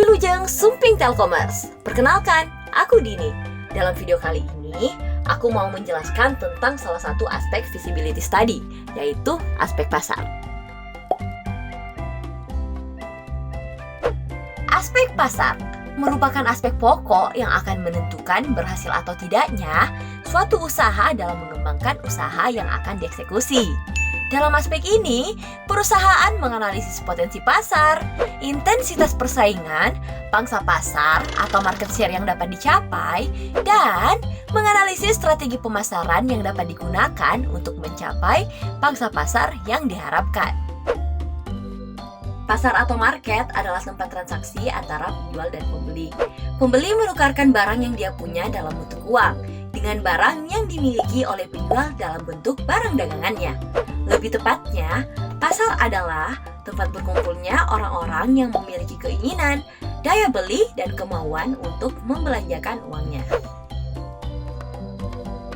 Wilujeng Sumping Telkomers. Perkenalkan, aku Dini. Dalam video kali ini, aku mau menjelaskan tentang salah satu aspek feasibility study, yaitu aspek pasar. Aspek pasar merupakan aspek pokok yang akan menentukan berhasil atau tidaknya suatu usaha dalam mengembangkan usaha yang akan dieksekusi. Dalam aspek ini, perusahaan menganalisis potensi pasar, intensitas persaingan, pangsa pasar atau market share yang dapat dicapai, dan menganalisis strategi pemasaran yang dapat digunakan untuk mencapai pangsa pasar yang diharapkan. Pasar atau market adalah tempat transaksi antara penjual dan pembeli. Pembeli menukarkan barang yang dia punya dalam bentuk uang dengan barang yang dimiliki oleh penjual dalam bentuk barang dagangannya. Lebih tepatnya, pasar adalah tempat berkumpulnya orang-orang yang memiliki keinginan, daya beli, dan kemauan untuk membelanjakan uangnya.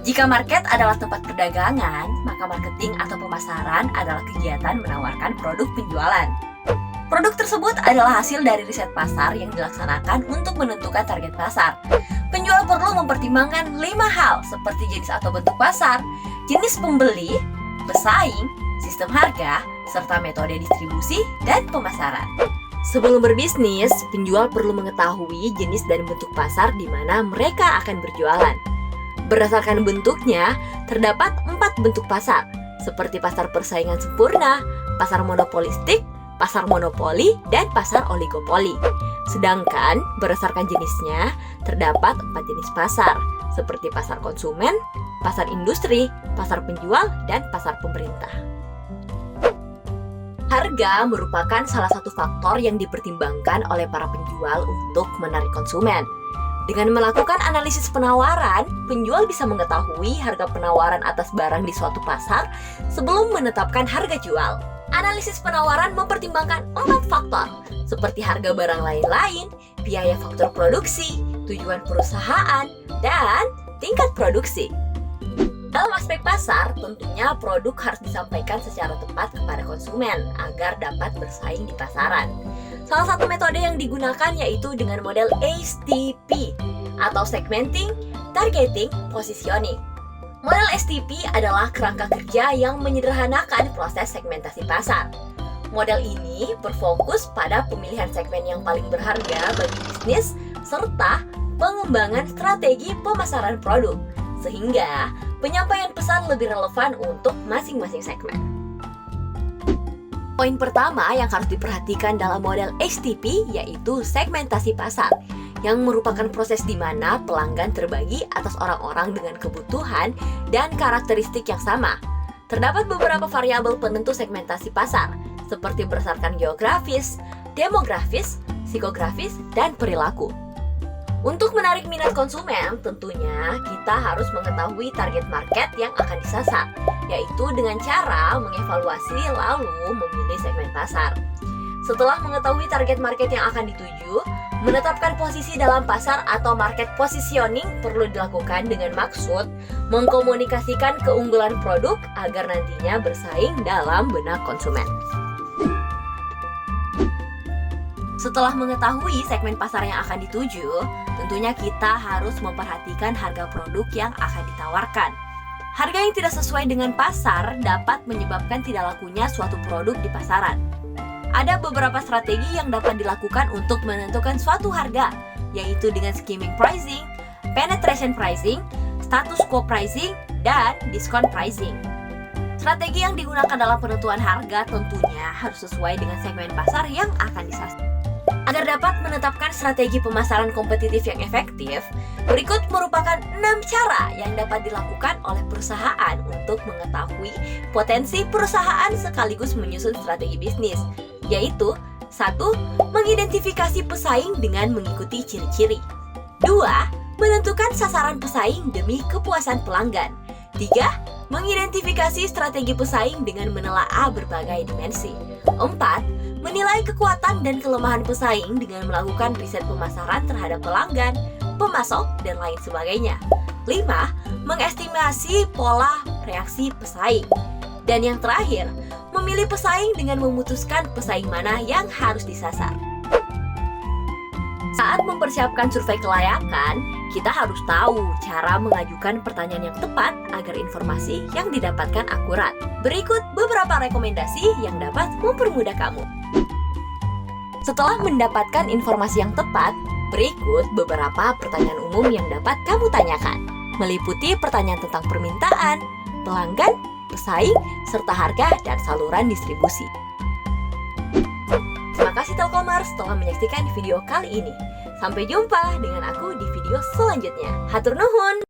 Jika market adalah tempat perdagangan, maka marketing atau pemasaran adalah kegiatan menawarkan produk penjualan. Produk tersebut adalah hasil dari riset pasar yang dilaksanakan untuk menentukan target pasar. Penjual perlu mempertimbangkan 5 hal seperti jenis atau bentuk pasar, jenis pembeli, pesaing, sistem harga, serta metode distribusi dan pemasaran. Sebelum berbisnis, penjual perlu mengetahui jenis dan bentuk pasar di mana mereka akan berjualan. Berdasarkan bentuknya, terdapat 4 bentuk pasar, seperti pasar persaingan sempurna, pasar monopolistik, pasar monopoli, dan pasar oligopoli. Sedangkan berdasarkan jenisnya, terdapat 4 jenis pasar, seperti pasar konsumen, pasar industri, pasar penjual, dan pasar pemerintah. Harga merupakan salah satu faktor yang dipertimbangkan oleh para penjual untuk menarik konsumen. Dengan melakukan analisis penawaran, penjual bisa mengetahui harga penawaran atas barang di suatu pasar sebelum menetapkan harga jual. Analisis penawaran mempertimbangkan 4 faktor, seperti harga barang lain-lain, biaya faktor produksi, tujuan perusahaan, dan tingkat produksi. Dalam aspek pasar, tentunya produk harus disampaikan secara tepat kepada konsumen agar dapat bersaing di pasaran. Salah satu metode yang digunakan yaitu dengan model STP atau Segmenting, Targeting, Positioning. Model STP adalah kerangka kerja yang menyederhanakan proses segmentasi pasar. Model ini berfokus pada pemilihan segmen yang paling berharga bagi bisnis serta pengembangan strategi pemasaran produk, sehingga penyampaian pesan lebih relevan untuk masing-masing segmen. Poin pertama yang harus diperhatikan dalam model STP yaitu segmentasi pasar, yang merupakan proses di mana pelanggan terbagi atas orang-orang dengan kebutuhan dan karakteristik yang sama. Terdapat beberapa variabel penentu segmentasi pasar, seperti berdasarkan geografis, demografis, psikografis, dan perilaku. Untuk menarik minat konsumen, tentunya kita harus mengetahui target market yang akan disasar, yaitu dengan cara mengevaluasi lalu memilih segmen pasar. Setelah mengetahui target market yang akan dituju, menetapkan posisi dalam pasar atau market positioning perlu dilakukan dengan maksud mengkomunikasikan keunggulan produk agar nantinya bersaing dalam benak konsumen. Setelah mengetahui segmen pasar yang akan dituju, tentunya kita harus memperhatikan harga produk yang akan ditawarkan. Harga yang tidak sesuai dengan pasar dapat menyebabkan tidak lakunya suatu produk di pasaran. Ada beberapa strategi yang dapat dilakukan untuk menentukan suatu harga, yaitu dengan skimming pricing, penetration pricing, status quo pricing, dan discount pricing. Strategi yang digunakan dalam penentuan harga tentunya harus sesuai dengan segmen pasar yang akan disasar. Agar dapat menetapkan strategi pemasaran kompetitif yang efektif, berikut merupakan 6 cara yang dapat dilakukan oleh perusahaan untuk mengetahui potensi perusahaan sekaligus menyusun strategi bisnis, yaitu 1. Mengidentifikasi pesaing dengan mengikuti ciri-ciri. 2. Menentukan sasaran pesaing demi kepuasan pelanggan. 3. Mengidentifikasi strategi pesaing dengan menelaah berbagai dimensi. 4. Menilai kekuatan dan kelemahan pesaing dengan melakukan riset pemasaran terhadap pelanggan, pemasok, dan lain sebagainya. 5. Mengestimasi pola reaksi pesaing. Dan yang terakhir, memilih pesaing dengan memutuskan pesaing mana yang harus disasar. Saat mempersiapkan survei kelayakan, kita harus tahu cara mengajukan pertanyaan yang tepat agar informasi yang didapatkan akurat. Berikut beberapa rekomendasi yang dapat mempermudah kamu. Setelah mendapatkan informasi yang tepat, berikut beberapa pertanyaan umum yang dapat kamu tanyakan. Meliputi pertanyaan tentang permintaan, pelanggan, pesaing, serta harga dan saluran distribusi. Terima kasih Telkomers telah menyaksikan video kali ini. Sampai jumpa dengan aku di video selanjutnya. Hatur nuhun!